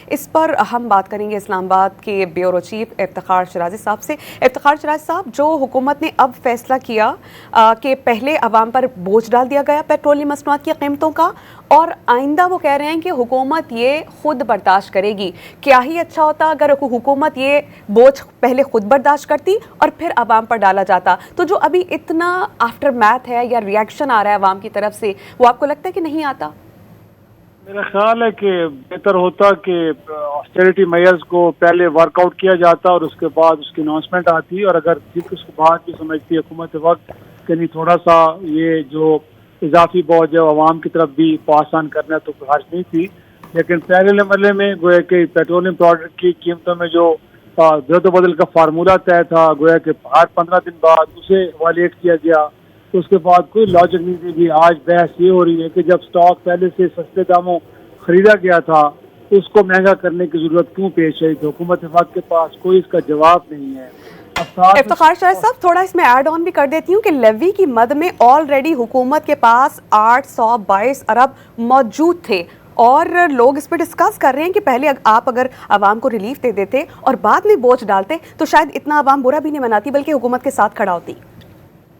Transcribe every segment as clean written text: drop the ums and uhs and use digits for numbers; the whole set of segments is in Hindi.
इस पर हम बात करेंगे इस्लामाबाद के ब्यूरो चीफ इफ्तिखार शराजी साहब से। इफ्तिखार शराजी साहब, जो हुकूमत ने अब फैसला किया कि पहले अवाम पर बोझ डाल दिया गया पेट्रोलियम मसनूआत की कीमतों का, और आइंदा वो कह रहे हैं कि हुकूमत ये खुद बर्दाश्त करेगी। क्या ही अच्छा होता अगर हुकूमत ये बोझ पहले खुद बर्दाश्त करती और फिर अवाम पर डाला जाता। तो जो अभी इतना आफ्टर मैथ है या रिएक्शन आ रहा है अवाम की तरफ से, वो आपको लगता है कि नहीं आता? मेरा ख्याल है कि बेहतर होता कि ऑस्टेरिटी मेयर्स को पहले वर्कआउट किया जाता और उसके बाद उसकी अनाउंसमेंट आती, और अगर जिस उसको बात भी समझती है हुकूमत वक्त कि नहीं थोड़ा सा ये जो इजाफी बोझ है आवाम की तरफ भी पास ऑन करना, तो हर्ज नहीं थी। लेकिन पहले मरले में गोया कि पेट्रोलियम प्रोडक्ट की कीमतों में जो जद बदल का फार्मूला तय था, गोया कि हर 15 दिन बाद उसे वालेट किया गया, तो उसके बाद कोई लॉजिक नहीं थी। आज बहस ये हो रही है कि जब स्टॉक पहले से सस्ते दामों खरीदा गया था तो उसको महंगा करने की जरूरत क्यों पेश आई? तो हुकूमत वक्त के पास कोई इसका जवाब नहीं है। इफ्तिखार शराजी साहब, थोड़ा इसमें ऐड ऑन भी कर देती हूँ कि लेवी की मद में ऑलरेडी हुकूमत के पास 822 अरब मौजूद थे, और लोग इस पर डिस्कस कर रहे हैं कि पहले आप अगर आवाम को रिलीफ दे देते और बाद में बोझ डालते तो शायद इतना आवाम बुरा भी नहीं मनाती बल्कि हुकूमत के साथ खड़ा होती।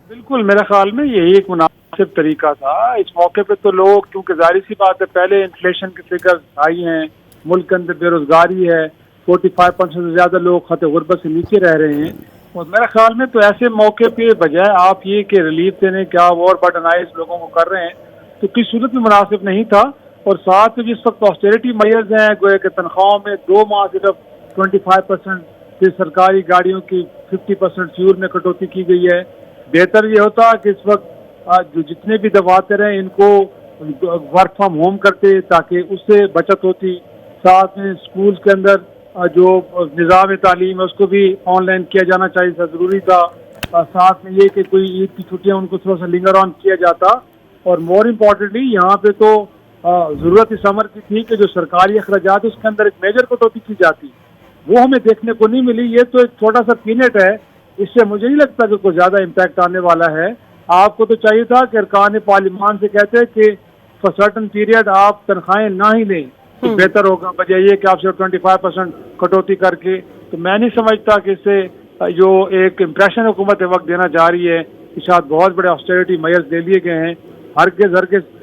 बिल्कुल, मेरे ख्याल में यही एक मुनासिब तरीका था। इस मौके पे तो लोग, क्योंकि जाहिर सी बात है पहले इन्फ्लेशन के फिगर हाई हैं, मुल्क के अंदर बेरोजगारी है, 45% से ज्यादा लोग खत गुर्बत से नीचे रह रहे हैं, और मेरे ख्याल में तो ऐसे मौके पे बजाय आप ये कि रिलीफ देने क्या और बर्डनाइज लोगों को कर रहे हैं, तो किस सूरत में मुनासिब नहीं था। और साथ में जिस वक्त ऑस्टेरिटी मेयर्स हैं, गोया कि तनख्वाहों में 2 माह सिर्फ 25%, फिर सरकारी गाड़ियों की 50% फ्यूल में कटौती की गई है। बेहतर ये होता कि इस वक्त जो जितने भी दफातर हैं इनको वर्क फ्रॉम होम करते ताकि उससे बचत होती। साथ में स्कूल के अंदर जो निज़ाम तालीम है उसको भी ऑनलाइन किया जाना चाहिए था, ज़रूरी था। साथ में ये कि कोई ईद की छुट्टियां उनको थोड़ा सा लिंगर ऑन किया जाता। और मोर इम्पोर्टेंटली यहाँ पे तो ज़रूरत इस अमर की थी कि जो सरकारी अखराजात उसके अंदर एक मेजर कटौती की जाती, वो हमें देखने को नहीं मिली। ये तो एक छोटा सा पीनेट है, इससे मुझे नहीं लगता कि कोई ज्यादा इम्पैक्ट आने वाला है। आपको तो चाहिए था कि अरकान पार्लिमान से कहते कि फॉर सर्टन पीरियड आप तनख्वाहें ना ही लें तो बेहतर होगा, बजाय ये कि आप सिर्फ 25% कटौती करके। तो मैं नहीं समझता कि इससे जो एक इम्प्रेशन हुकूमत वक्त देना जा रही है कि शायद बहुत बड़े ऑस्टेरिटी मेयर्स ले लिए गए हैं, हरगिज़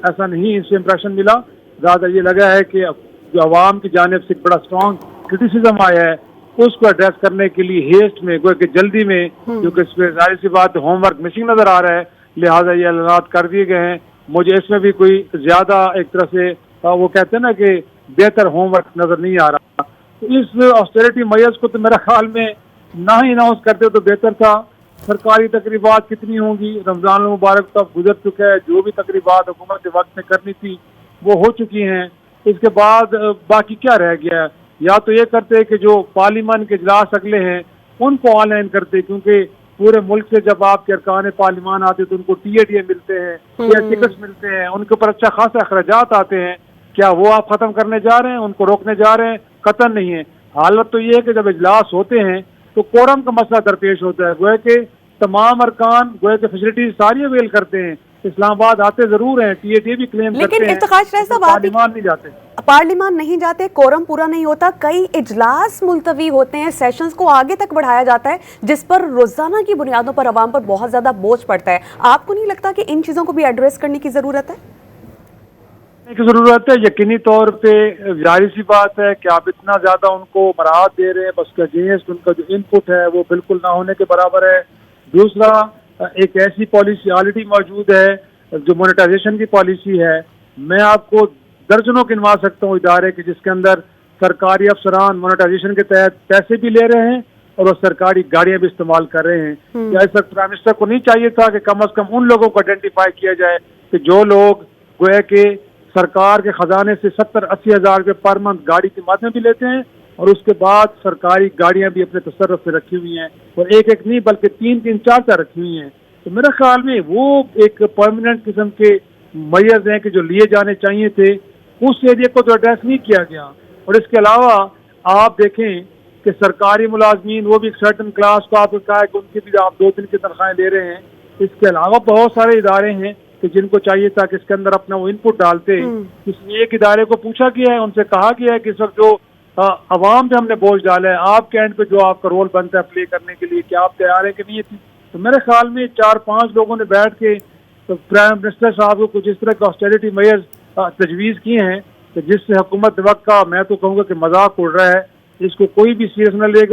ऐसा नहीं इससे इम्प्रेशन मिला। ज़्यादा ये लगा है कि जो अवाम की जानिब से बड़ा स्ट्रॉन्ग क्रिटिसिज्म आया है उसको एड्रेस करने के लिए हेस्ट में, कि जल्दी में, क्योंकि इसमें जाहिर सी बात होमवर्क मिसिंग नजर आ रहा है, लिहाजा ये ऐलानात कर दिए गए हैं। मुझे इसमें भी कोई ज्यादा एक तरह से वो कहते हैं ना कि बेहतर होमवर्क नजर नहीं आ रहा। तो इस ऑस्टेरिटी मेयर्स को तो मेरा ख्याल में ना ही अनाउंस करते तो बेहतर था। सरकारी तकरीबात कितनी होंगी, रमजान मुबारक तो अब गुजर चुका है, जो भी तकरीबात हुकूमत के वक्त में करनी थी वो हो चुकी हैं। इसके बाद बाकी क्या रह गया है? या तो ये करते कि जो पार्लियामान के इजलास अगले हैं उनको ऑनलाइन करते, क्योंकि पूरे मुल्क से जब आपके अरकान पार्लियामान आते तो उनको टीएडीए मिलते हैं या टिकट्स मिलते हैं, उनके ऊपर अच्छा खासा अखराजात आते हैं। क्या वो आप खत्म करने जा रहे हैं, उनको रोकने जा रहे हैं? कतई नहीं है। हालत तो ये है कि जब इजलास होते हैं तो कोरम का मसला दरपेश होता है, गोया कि तमाम अरकान गोया कि फैसिलिटीज सारी अवेल करते हैं, इस्लामाबाद आते जरूर हैं, टीएडीए भी क्लेम करते हैं, लेकिन पार्लियामान नहीं जाते। पार्लियामान नहीं जाते, कोरम पूरा नहीं होता, कई इजलास मुलतवी होते हैं, सेशंस को आगे तक बढ़ाया जाता है जिस पर रोजाना की बुनियादों पर अवाम पर बहुत ज्यादा बोझ पड़ता है। आपको नहीं लगता कि इन चीजों को भी एड्रेस करने की जरूरत है? यकीनी तौर पे जाहिर सी बात है कि आप इतना ज्यादा उनको मराहत दे रहे हैं, बस उसका अगेंस्ट उनका जो इनपुट है वो बिल्कुल ना होने के बराबर है। दूसरा, एक ऐसी पॉलिसी ऑलरेडी मौजूद है जो मोनेटाइजेशन की पॉलिसी है। मैं आपको दर्जनों गिनवा सकता हूँ इदारे कि जिसके अंदर सरकारी अफसरान मोनेटाइजेशन के तहत पैसे भी ले रहे हैं और वो सरकारी गाड़ियां भी इस्तेमाल कर रहे हैं। क्या इस वक्त प्राइम मिनिस्टर को नहीं चाहिए था कि कम अज कम उन लोगों को आइडेंटिफाई किया जाए कि जो लोग गोया के सरकार के खजाने से 70-80 हज़ार रुपये पर मंथ गाड़ी की मद में भी लेते हैं और उसके बाद सरकारी गाड़ियां भी अपने तसर्रुफ में रखी हुई हैं, और एक एक नहीं बल्कि 3-3, 4-4 रखी हुई हैं। तो मेरे ख्याल में वो एक परमानेंट किस्म के मेयर्स हैं कि जो लिए जाने चाहिए थे, उस एरिया को तो एड्रेस नहीं किया गया। और इसके अलावा आप देखें कि सरकारी मुलाजमीन, वो भी एक सर्टन क्लास को आपको कहा है कि उनकी भी आप 2 दिन की तनख्वाहें ले रहे हैं। इसके अलावा बहुत सारे इदारे हैं कि जिनको चाहिए था कि इसके अंदर अपना वो इनपुट डालते। इसलिए एक इदारे को पूछा गया है, उनसे कहा गया है कि इस वक्त जो अवाम पे हमने बोझ डाला है, आपके एंड पे जो आपका रोल बनता है प्ले करने के लिए, क्या आप तैयार है कि नहीं? तो मेरे ख्याल में 4-5 लोगों ने बैठ के तो प्राइम मिनिस्टर साहब को कुछ इस तरह के ऑस्टेरिटी मेजर्स तजवीज़ किए हैं कि जिससे हुकूमत वक्त का मैं तो कहूँगा कि मजाक उड़ रहा है, इसको कोई भी सीरियस न लेगा।